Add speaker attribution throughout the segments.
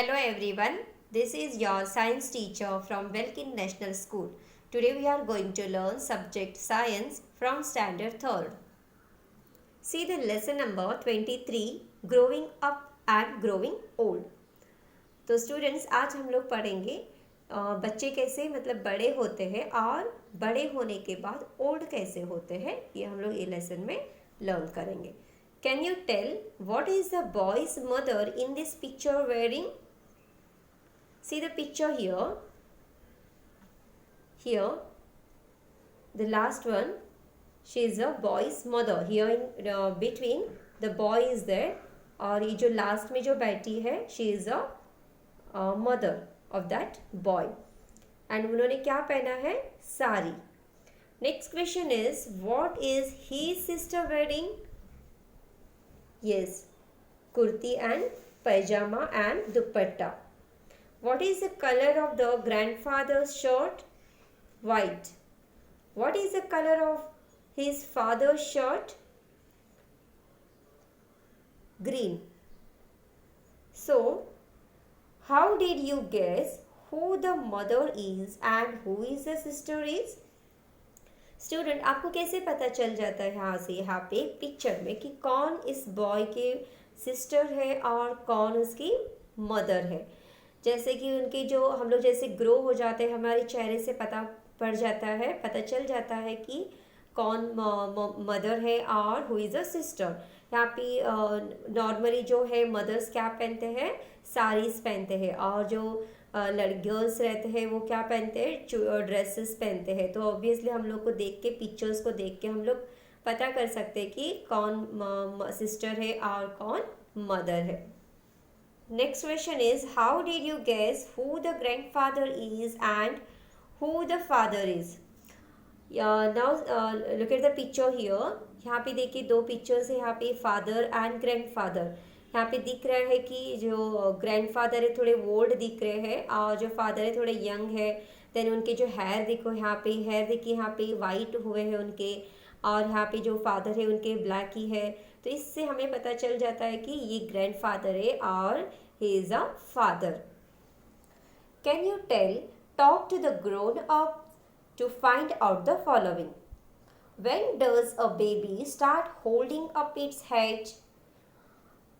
Speaker 1: Hello everyone, this is your science teacher from Welkin National School. Today we are going to learn subject science from standard 3rd. See the lesson number 23, growing up and growing old. तो students आज हम लोग पढ़ेंगे बच्चे कैसे मतलब बड़े होते हैं और बड़े होने के बाद ओल्ड कैसे होते हैं, ये हम लोग ये लेसन में लर्न करेंगे. Can you tell what is the boy's mother in this picture wearing? See the picture here. Here, the last one, she is a boy's mother. Here in between, the boy is there. और ये जो last में जो बैठी है, she is a mother of that boy. And उन्होंने क्या पहना है? Sari. Next question is, what is his sister wearing? Yes, kurti and pajama and dupatta. What is the color of the grandfather's shirt? White. What is the color of his father's shirt? Green. So, how did you guess who the mother is and who is the sister is? Student, आपको कैसे पता चल जाता है यहाँ से यहाँ पे पिक्चर में कि कौन इस बॉय के सिस्टर है और कौन उसकी मदर है? जैसे कि उनके जो हम लोग जैसे ग्रो हो जाते हैं, हमारे चेहरे से पता पड़ जाता है, पता चल जाता है कि कौन मदर है और हु इज़ अ सिस्टर. यहाँ पे नॉर्मली जो है मदर्स क्या पहनते हैं? साड़ीज़ पहनते हैं, और जो गर्ल्स रहते हैं वो क्या पहनते हैं? ड्रेसेस पहनते हैं. तो ऑब्वियसली हम लोग को देख के, पिक्चर्स को देख के हम लोग पता कर सकते हैं कि कौन सिस्टर है और कौन मदर है. Next question is, how did you guess who the grandfather is and who the father is? Now look at the picture here. यहाँ पे देखिए दो पिक्चर्स है, यहाँ पे फादर एंड ग्रैंडफादर. यहाँ पे दिख रहा है कि जो ग्रैंडफादर है थोड़े ओल्ड दिख रहे हैं और जो फादर है थोड़े यंग है. देन उनके जो हेयर देखो, यहाँ पे हेयर देखिए यहाँ पे वाइट हुए हैं उनके, और यहाँ पे जो फादर है उनके ब्लैक ही है. तो इससे हमें पता चल जाता है कि ये ग्रैंडफादर है और he is a father. Can you tell, talk to the grown up to find out the following. When does a baby start holding up its head?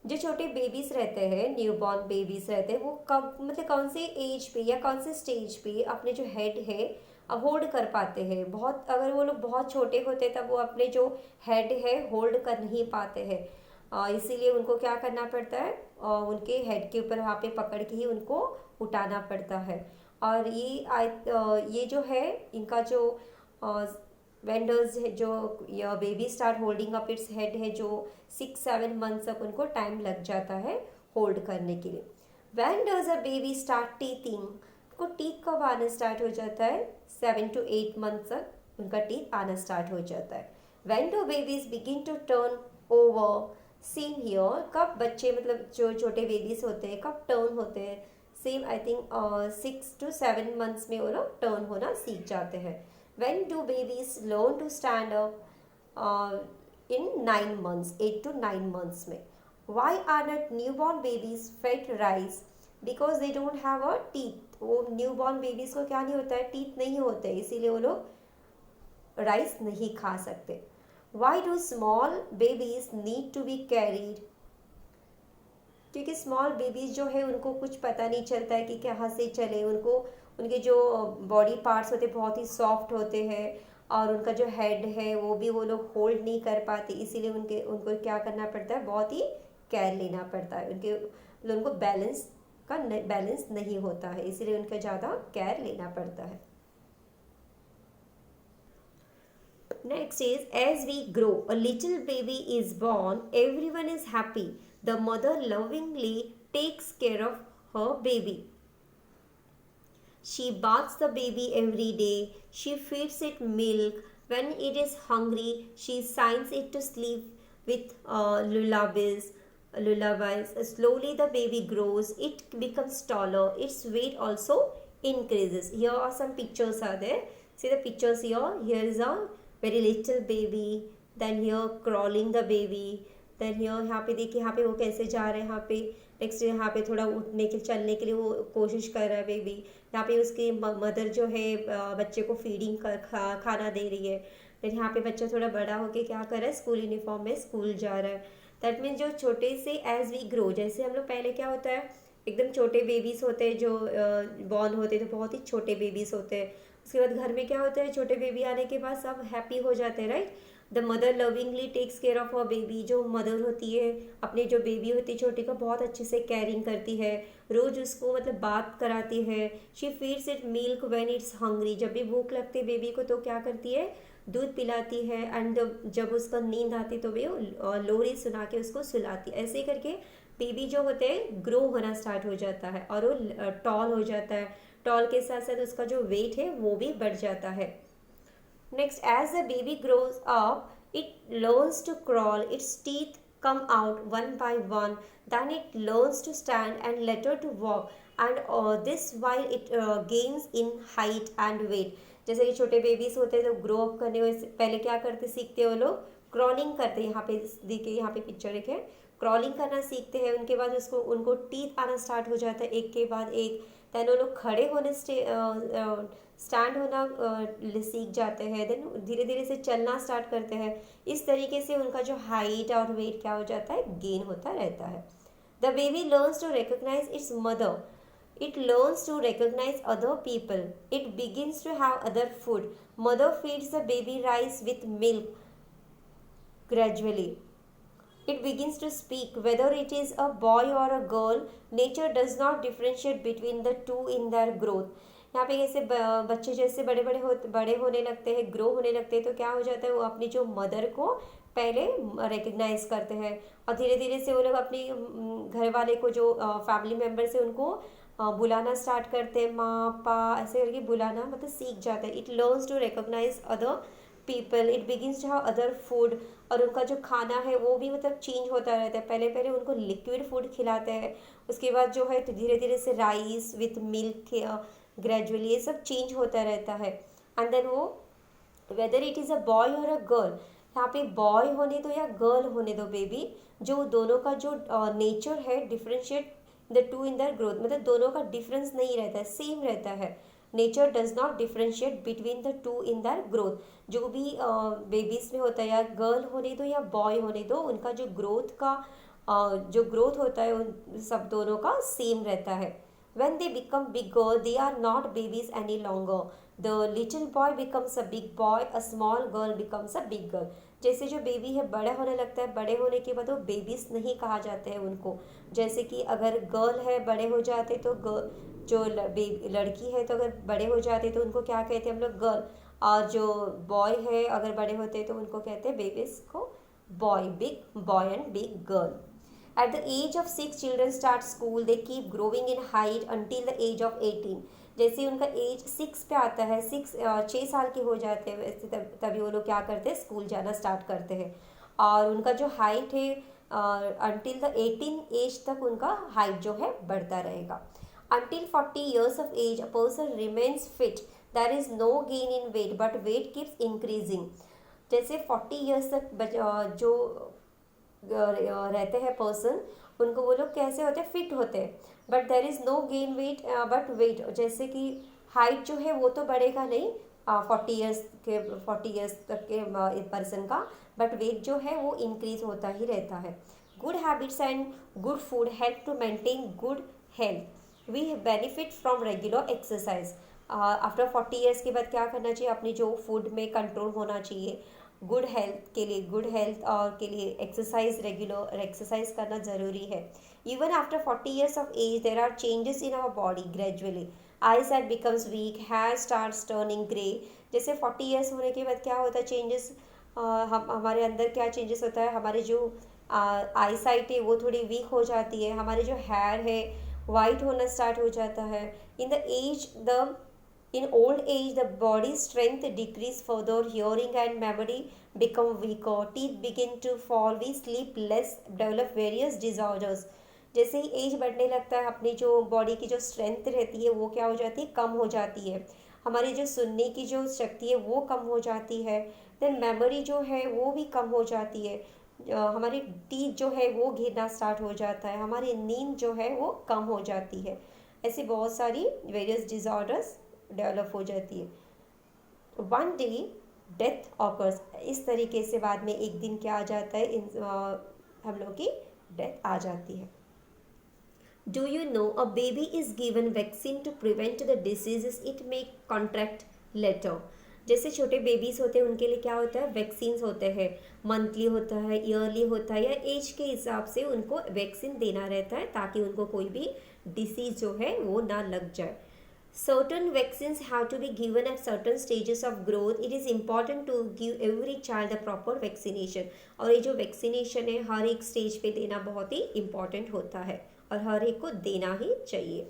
Speaker 1: जो छोटे बेबीज रहते हैं, न्यूबॉर्न बेबीज रहते हैं, वो कब मतलब कौन से एज पे या कौन से स्टेज पे अपने जो हेड है होल्ड कर पाते हैं? बहुत अगर वो लोग बहुत छोटे होते हैं तब वो अपने जो हेड है होल्ड कर नहीं पाते हैं. इसीलिए उनको क्या करना पड़ता है? उनके हेड के ऊपर वहाँ पे पकड़ के ही उनको उठाना पड़ता है. और ये जो है इनका जो वेंडर्स है, जो baby start holding up its head है, जो 6-7 मंथ्स तक उनको टाइम लग जाता है होल्ड करने के लिए. When does a baby start teething? उनको टीथ कब आना स्टार्ट हो जाता है? 7 to 8 मंथ्स तक उनका टीथ आना स्टार्ट हो जाता है. When do babies begin to turn over? Same here, कब बच्चे मतलब जो छोटे बेबीज होते हैं कब टर्न होते हैं? Same I think 6 to 7 months में वो लोग टर्न होना सीख जाते हैं. When do babies learn to stand up? In 9 months, 8 to 9 months में. Why are not new born babies fed rice? Because they don't have a teeth. वो new born babies को क्या नहीं होता है? टीथ नहीं होते, इसीलिए वो लोग राइस नहीं खा सकते. Why do small babies need to be carried? क्योंकि स्मॉल बेबीज जो है उनको कुछ पता नहीं चलता है कि कहाँ से चले. उनको उनके जो बॉडी पार्ट्स होते हैं बहुत ही सॉफ्ट होते हैं, और उनका जो हेड है वो भी वो लोग होल्ड नहीं कर पाते. इसीलिए उनको क्या करना पड़ता है? बहुत ही केयर लेना पड़ता है. उनको बैलेंस नहीं होता है, इसीलिए उनका ज़्यादा केयर लेना पड़ता है. Next is, as we grow, a little baby is born, everyone is happy. The mother lovingly takes care of her baby. She baths the baby every day. She feeds it milk. When it is hungry, she signs it to sleep with lullabies. Slowly the baby grows. It becomes taller. Its weight also increases. Here are some pictures are there. See the pictures here. Here is a very little baby, then here crawling the baby, then यहाँ पे देखिए, यहाँ पे वो कैसे जा रहे हैं, यहाँ पे नेक्स्ट यहाँ पे थोड़ा उठने के चलने के लिए वो कोशिश कर रहा है बेबी। यहाँ पे उसकी मदर जो है बच्चे को फीडिंग कर खाना दे रही है। फिर यहाँ पे बच्चा थोड़ा बड़ा होके क्या कर रहा है, स्कूल यूनिफॉर्म में स्कूल जा रहा है। दैट मीन्स जो छोटे से एज वी ग्रो, जैसे हम लोग पहले क्या होता है, एकदम छोटे बेबीज होते हैं जो बॉर्न होते हैं, तो बहुत ही छोटे बेबीज होते हैं। उसके बाद घर में क्या होता है, छोटे बेबी आने के बाद सब हैप्पी हो जाते हैं, right. The mother lovingly takes care of a baby. जो मदर होती है अपने जो बेबी होती है छोटी का बहुत अच्छे से केयरिंग करती है, रोज उसको मतलब बात कराती है। She feeds it milk when it's hungry. जब भी भूख लगती है बेबी को तो क्या करती है, दूध पिलाती है। एंड जब उसका नींद आती तो वे लोरी सुना के उसको सुलाती है। ऐसे करके बेबी जो होते हैं ग्रो होना स्टार्ट हो जाता है और वो टॉल हो जाता है। टॉल के साथ साथ उसका जो वेट है वो भी बढ़ जाता है। Next, as the baby grows up it learns to crawl, its teeth come out one by one, then it learns to stand and later to walk, and this while it gains in height and weight. जैसे कि छोटे babies होते हैं तो grow up करने पहले क्या करते सीखते हैं वो लोग, क्रॉलिंग करते हैं। यहाँ पे देखिए, यहाँ पे पिक्चर एक है, क्रॉलिंग करना सीखते हैं। उनके बाद उनको टीथ आना स्टार्ट हो जाता है एक के बाद एक। देन वो लोग खड़े होने स्टैंड होना सीख जाते हैं। देन धीरे धीरे से चलना स्टार्ट करते हैं। इस तरीके से उनका जो हाइट और वेट क्या हो जाता है, गेन होता रहता है। The baby learns to recognise its mother, it learns to recognize other people, it begins to have other food. Mother feeds the baby rice with milk. Gradually it begins to speak, whether it is a boy or a girl. Nature does not differentiate between the two in their growth. यहाँ पे जैसे बच्चे जैसे बड़े होने लगते हैं, grow होने लगते हैं, तो क्या हो जाता है, वो अपनी जो मदर को पहले रिकग्नाइज करते हैं और धीरे धीरे से वो लोग अपनी घर वाले को जो फैमिली मेम्बर्स है उनको बुलाना स्टार्ट करते हैं, माँ पा ऐसे करके बुलाना मतलब सीख जाता है। It learns to recognise other people, it begins to have other food. और उनका जो खाना है वो भी मतलब चेंज होता रहता है। पहले पहले उनको लिक्विड फूड खिलाते हैं, उसके बाद जो है तो धीरे धीरे से राइस विथ मिल्क, ग्रेजुअली ये सब चेंज होता रहता है। एंड देन वो whether it is a boy और अ गर्ल, यहाँ पे बॉय होने दो या गर्ल होने दो बेबी, जो दोनों का जो नेचर है differentiate the two in their growth, मतलब दोनों का डिफरेंस नहीं रहता है, सेम रहता है। Nature does not differentiate between the two in their growth. जो भी बेबीज में होता है, या गर्ल होने दो या बॉय होने दो, उनका जो ग्रोथ का जो ग्रोथ होता है उन सब दोनों का सेम रहता है। When they become bigger, they are not babies any longer. The little boy becomes a big boy, a small girl becomes a big girl. जैसे जो बेबी है बड़ा होने लगता है, बड़े होने के बाद वो बेबीज नहीं कहा जाते हैं उनको। जैसे कि अगर गर्ल है बड़े हो जाते तो जो लड़की है तो अगर बड़े हो जाते तो उनको क्या कहते हैं हम लोग, गर्ल। और जो बॉय है अगर बड़े होते तो उनको कहते हैं बेबीज को boy, big boy and big girl. At the age of 6, children start school. They keep growing in height until the age of 18. जैसे उनका एज 6 पे आता है, 6 साल के हो जाते हैं वैसे तभी वो लोग क्या करते हैं, स्कूल जाना स्टार्ट करते हैं। और उनका जो हाइट है until the 18 एज तक उनका हाइट जो है बढ़ता रहेगा। Until 40 years of age, a person remains fit. There is no gain in weight, but weight keeps increasing. जैसे 40 ईयर्स तक जो रहते हैं पर्सन, उनको वो लोग कैसे होते हैं, फिट होते हैं। But there is no gain weight, but weight जैसे कि हाइट जो है वो तो बढ़ेगा नहीं 40 ईयर्स तक के पर्सन का, बट वेट जो है वो इंक्रीज होता ही रहता है। Good habits and good food help to maintain good health. We benefit from regular exercise. After 40 years के बाद क्या करना चाहिए, अपनी जो फूड में कंट्रोल होना चाहिए। गुड हेल्थ के लिए, गुड हेल्थ और के लिए एक्सरसाइज, रेगुलर एक्सरसाइज करना ज़रूरी है। Even after 40 years of age there are changes in our body gradually. Eyesight becomes weak, hair starts turning grey. जैसे 40 ईयर्स होने के बाद क्या होता है चेंजेस, हमारे अंदर क्या चेंजेस होता है, हमारे जो आई साइट है वो थोड़ी वीक हो जाती है, हमारे जो हेयर है वाइट होना स्टार्ट हो जाता है। In old age, the body strength decrease further, hearing and memory become weaker, teeth begin to fall, we sleep less, develop various disorders. जैसे ही एज बढ़ने लगता है, अपनी जो बॉडी की जो स्ट्रेंथ रहती है वो क्या हो जाती है, कम हो जाती है। हमारी जो सुनने की जो शक्ति है वो कम हो जाती है। देन मेमोरी जो है वो भी कम हो जाती है। हमारी टीथ जो है वो गिरना स्टार्ट हो जाता है, हमारी नींद जो है वो कम हो जाती है, ऐसी बहुत सारी वेरियस डिजॉर्डर्स डेवलप हो जाती है। वन डे डेथ ऑकर्स, इस तरीके से बाद में एक दिन क्या आ जाता है, हम लोग की डेथ आ जाती है। Do you know a baby is given vaccine to prevent the diseases it may contract later. जैसे छोटे बेबीज होते हैं उनके लिए क्या होता है, वैक्सीन होते हैं, मंथली होता है, ईयरली होता है, या एज के हिसाब से उनको वैक्सीन देना रहता है ताकि उनको कोई भी डिसीज जो है वो ना लग जाए। Certain vaccines have to be given at certain stages of growth. It is important to give every child the proper vaccination. और ये जो वैक्सीनेशन है हर एक स्टेज पे देना बहुत ही इम्पॉर्टेंट होता है और हर एक को देना ही चाहिए।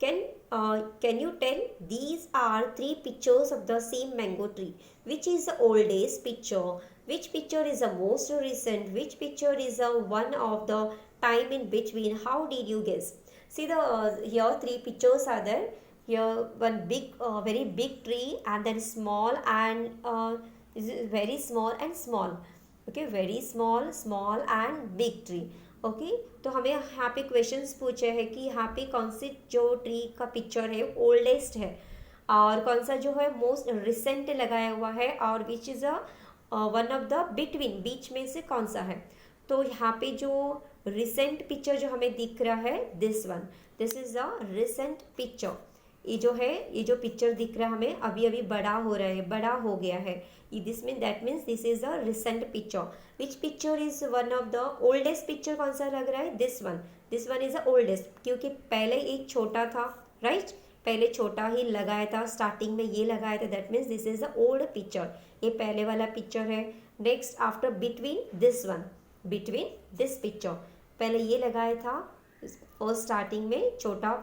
Speaker 1: Can you tell these are three pictures of the same mango tree? Which is the oldest picture? Which picture is the most recent? Which picture is the one of the time in between? How did you guess? See the here three pictures are there. Here one big very big tree, and then small and very small and small. Okay, very small and big tree. Okay तो हमें यहाँ पे questions पूछे हैं कि यहाँ पे कौन सी जो ट्री का पिक्चर है ओल्डेस्ट है और कौन सा जो है मोस्ट रिसेंट लगाया हुआ है और which is a one of the between, बीच में से कौन सा है। तो यहाँ पे जो रिसेंट पिक्चर जो हमें दिख रहा है this one, this is a recent picture. ये जो है ये जो पिक्चर दिख रहा है हमें अभी अभी बड़ा हो रहा है, बड़ा हो गया है, this mean that means this is a recent picture. Which picture is one of the oldest picture, कौन सा लग रहा है, this one is the oldest, क्योंकि पहले एक छोटा था, राइट पहले छोटा ही लगाया था, स्टार्टिंग में ये लगाया था, that means this is the old picture, ये पहले वाला पिक्चर है। Next after between this one, between this picture, पहले ये लगाया था फर्स्ट स्टार्टिंग में छोटा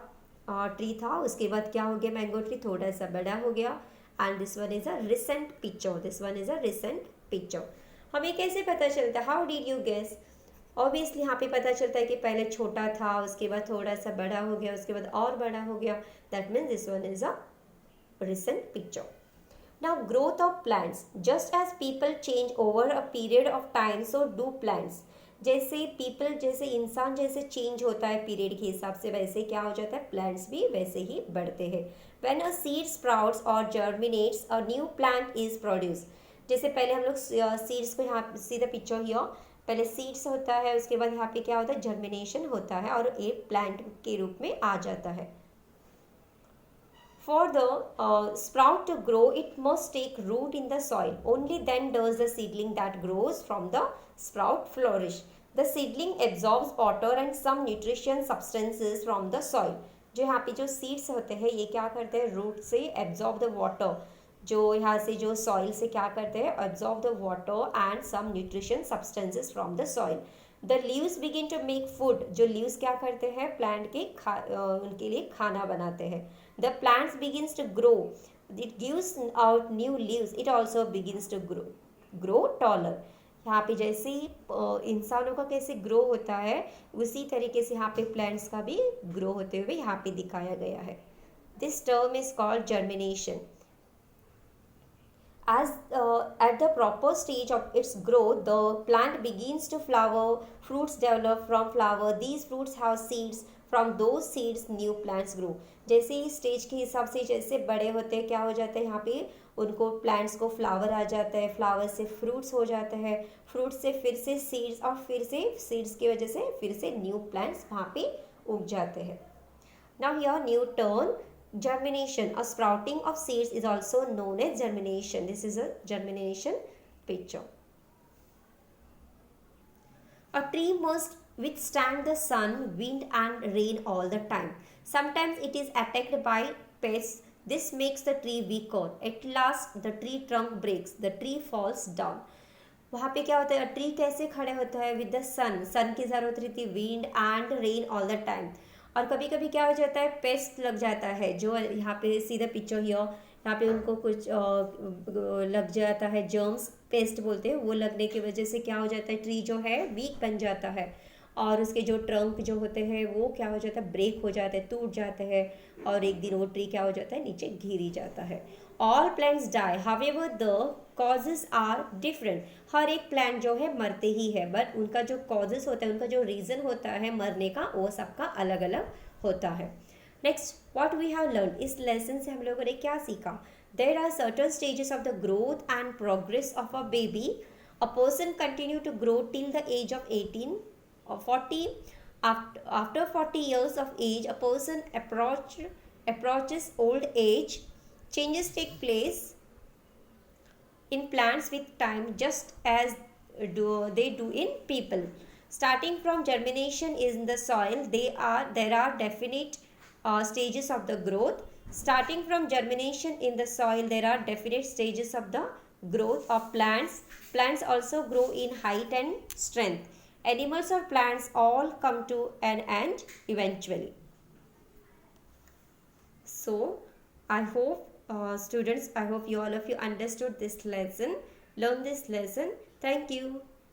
Speaker 1: ट्री था, उसके बाद क्या हो गया, मैंगो ट्री थोड़ा सा बड़ा हो गया, and this one is a recent picture, this one is a recent picture. हमें कैसे पता चलता है, how did you guess, obviously यहाँ पे पता चलता है कि पहले छोटा था, उसके बाद थोड़ा सा बड़ा हो गया, उसके बाद और बड़ा हो गया, that means this one is a recent picture. Now growth of plants, just as people change over a period of time, so do plants. जैसे पीपल, जैसे इंसान जैसे चेंज होता है पीरियड के हिसाब से, वैसे क्या हो जाता है, प्लांट्स भी वैसे ही बढ़ते हैं। When a seed sprouts or germinates, a new plant is produced. जैसे पहले हम लोग सीड्स को यहाँ सीधा पिक्चर हियर, पहले सीड्स होता है, उसके बाद यहाँ पे क्या होता है, जर्मिनेशन होता है और एक प्लांट के रूप में आ जाता है। For the sprout to grow, it must take root in the soil. Only then does the seedling that grows from the sprout flourish. The seedling absorbs water and some nutrition substances from the soil. जो यहाँ पे जो seeds होते हैं ये क्या करते हैं, रूट से एब्जॉर्ब द वाटर, जो यहाँ से जो सॉइल से क्या करते हैं, absorb the water and some nutrition substances from the soil. The leaves begin to make food, जो लीव्स क्या करते हैं, प्लांट के उनके लिए खाना बनाते हैं। The plants begins to grow, it gives out new leaves, it also begins to grow taller. यहाँ पे जैसे ही इंसानों का कैसे ग्रो होता है उसी तरीके से यहाँ पे प्लांट्स का भी ग्रो होते हुए यहाँ पे दिखाया गया है। This term is called germination. As at the proper stage of its growth, the plant begins to flower, fruits develop from flower, these fruits have seeds, from those seeds new plants grow. जैसे ही stage के हिसाब से जैसे बड़े होते हैं क्या हो जाता है, यहाँ पे उनको प्लांट्स को फ्लावर आ जाता है, फ्लावर से फ्रूट्स हो जाते हैं, फ्रूट्स से फिर से सीड्स और फिर से सीड्स की वजह से फिर से न्यू प्लांट्स वहाँ पे उग जाते हैं। Now here new term germination, a sprouting of seeds is also known as germination. This is a germination picture. A tree must withstand the sun, wind and rain all the time. Sometimes it is attacked by pests. This makes the tree weaker. At last the tree trunk breaks, the tree falls down. वहाँ पे क्या होता है, tree कैसे खड़े होता है, with the सन, सन की ज़रूरत रहती है, wind and rain all the time. और कभी कभी क्या हो जाता है, पेस्ट लग जाता है, जो यहाँ पे सीधा पिक्चर हियर, यहाँ पे उनको कुछ लग जाता है, जर्म्स पेस्ट बोलते हैं, वो लगने की वजह से क्या हो जाता है, ट्री जो है वीक बन जाता है। और उसके जो ट्रंक जो होते हैं वो क्या हो जाता है, ब्रेक हो जाते हैं, टूट जाते हैं, और एक दिन वो ट्री क्या हो जाता है, नीचे गिर ही जाता है. All plants die, however the causes are different. हर एक प्लांट जो है मरते ही है, बट उनका जो कॉजेज होता है, उनका जो रीज़न होता है मरने का, वो सबका अलग अलग होता है. Next, what we have learn, इस लेसन से हम लोगों ने क्या सीखा. There are certain stages of the growth and progress of a baby. A person continue to grow till the age of 18 or 40. After 40 years of age, a person approaches old age. Changes take place in plants with time, just as they do in people. Starting from germination in the soil, there are definite stages of the growth. Starting from germination in the soil, there are definite stages of the growth of plants. Plants also grow in height and strength. Animals or plants all come to an end eventually. So, I hope students, I hope you all of you understood this lesson, learn this lesson. Thank you.